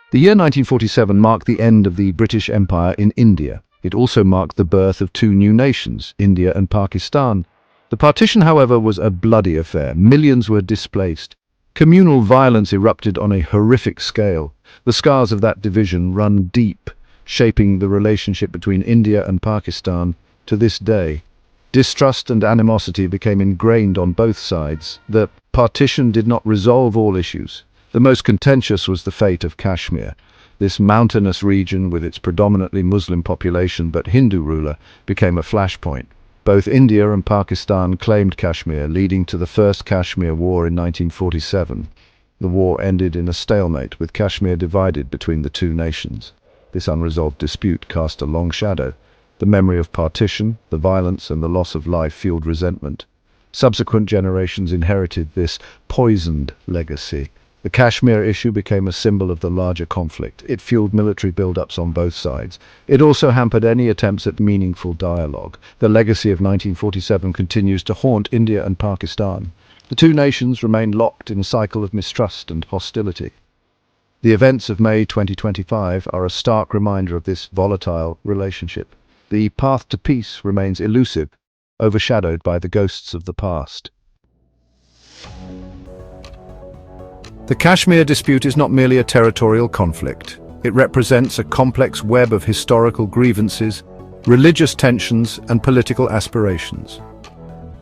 The year 1947 marked the end of the British Empire in India. It also marked the birth of two new nations, India and Pakistan. The partition, however, was a bloody affair. Millions were displaced. Communal violence erupted on a horrific scale. The scars of that division run deep, shaping the relationship between India and Pakistan to this day. Distrust and animosity became ingrained on both sides. The partition did not resolve all issues. The most contentious was the fate of Kashmir. This mountainous region, with its predominantly Muslim population but Hindu ruler, became a flashpoint. Both India and Pakistan claimed Kashmir, leading to the First Kashmir War in 1947. The war ended in a stalemate, with Kashmir divided between the two nations. This unresolved dispute cast a long shadow. The memory of partition, the violence, and the loss of life fueled resentment. Subsequent generations inherited this poisoned legacy. The Kashmir issue became a symbol of the larger conflict. It fueled military build-ups on both sides. It also hampered any attempts at meaningful dialogue. The legacy of 1947 continues to haunt India and Pakistan. The two nations remain locked in a cycle of mistrust and hostility. The events of May 2025 are a stark reminder of this volatile relationship. The path to peace remains elusive, overshadowed by the ghosts of the past. The Kashmir Dispute is not merely a territorial conflict. It represents a complex web of historical grievances, religious tensions, and political aspirations.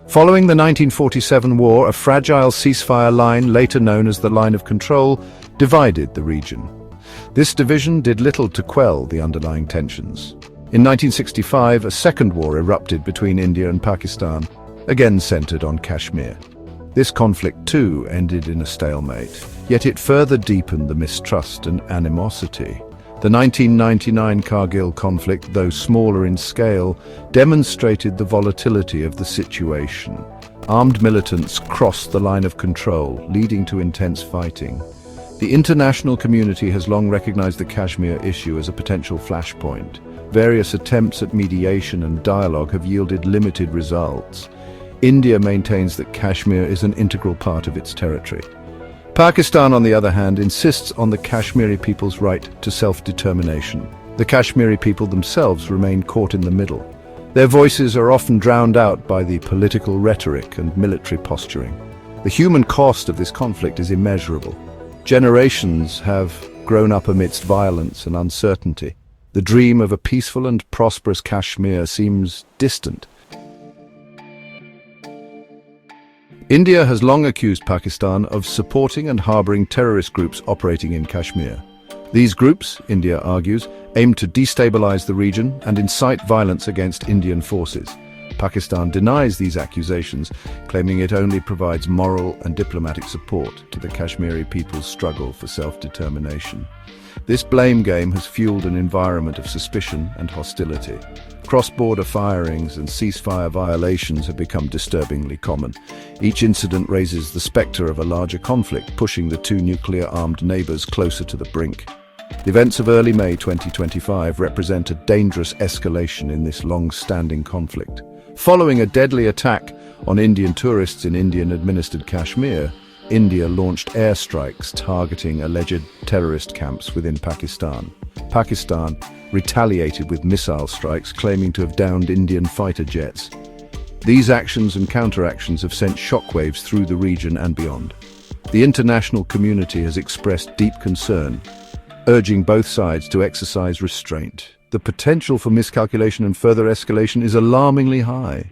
Following the 1947 war, a fragile ceasefire line, later known as the Line of Control, divided the region. This division did little to quell the underlying tensions. In 1965, a second war erupted between India and Pakistan, again centered on Kashmir. This conflict, too, ended in a stalemate, yet it further deepened the mistrust and animosity. The 1999 Kargil conflict, though smaller in scale, demonstrated the volatility of the situation. Armed militants crossed the line of control, leading to intense fighting. The international community has long recognized the Kashmir issue as a potential flashpoint. Various attempts at mediation and dialogue have yielded limited results. India maintains that Kashmir is an integral part of its territory. Pakistan, on the other hand, insists on the Kashmiri people's right to self-determination. The Kashmiri people themselves remain caught in the middle. Their voices are often drowned out by the political rhetoric and military posturing. The human cost of this conflict is immeasurable. Generations have grown up amidst violence and uncertainty. The dream of a peaceful and prosperous Kashmir seems distant. India has long accused Pakistan of supporting and harboring terrorist groups operating in Kashmir. These groups, India argues, aim to destabilize the region and incite violence against Indian forces. Pakistan denies these accusations, claiming it only provides moral and diplomatic support to the Kashmiri people's struggle for self-determination. This blame game has fueled an environment of suspicion and hostility. Cross-border firings and ceasefire violations have become disturbingly common. Each incident raises the specter of a larger conflict, pushing the two nuclear-armed neighbors closer to the brink. The events of early May 2025 represent a dangerous escalation in this long-standing conflict. Following a deadly attack on Indian tourists in Indian-administered Kashmir, India launched airstrikes targeting alleged terrorist camps within Pakistan. Pakistan retaliated with missile strikes, claiming to have downed Indian fighter jets. These actions and counteractions have sent shockwaves through the region and beyond. The international community has expressed deep concern, urging both sides to exercise restraint. The potential for miscalculation and further escalation is alarmingly high.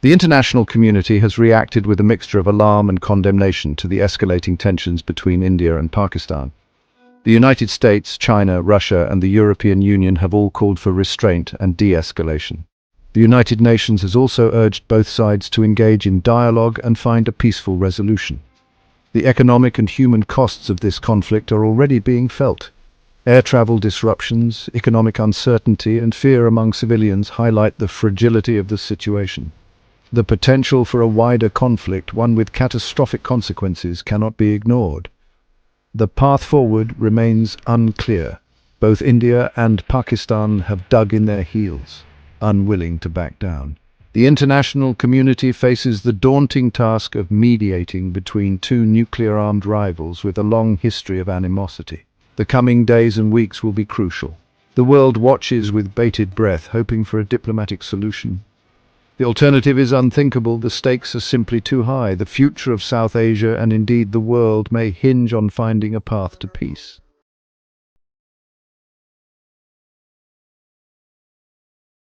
The international community has reacted with a mixture of alarm and condemnation to the escalating tensions between India and Pakistan. The United States, China, Russia, and the European Union have all called for restraint and de-escalation. The United Nations has also urged both sides to engage in dialogue and find a peaceful resolution. The economic and human costs of this conflict are already being felt. Air travel disruptions, economic uncertainty, and fear among civilians highlight the fragility of the situation. The potential for a wider conflict, one with catastrophic consequences, cannot be ignored. The path forward remains unclear. Both India and Pakistan have dug in their heels, unwilling to back down. The international community faces the daunting task of mediating between two nuclear-armed rivals with a long history of animosity. The coming days and weeks will be crucial. The world watches with bated breath, hoping for a diplomatic solution. The alternative is unthinkable. The stakes are simply too high. The future of South Asia, and indeed the world, may hinge on finding a path to peace.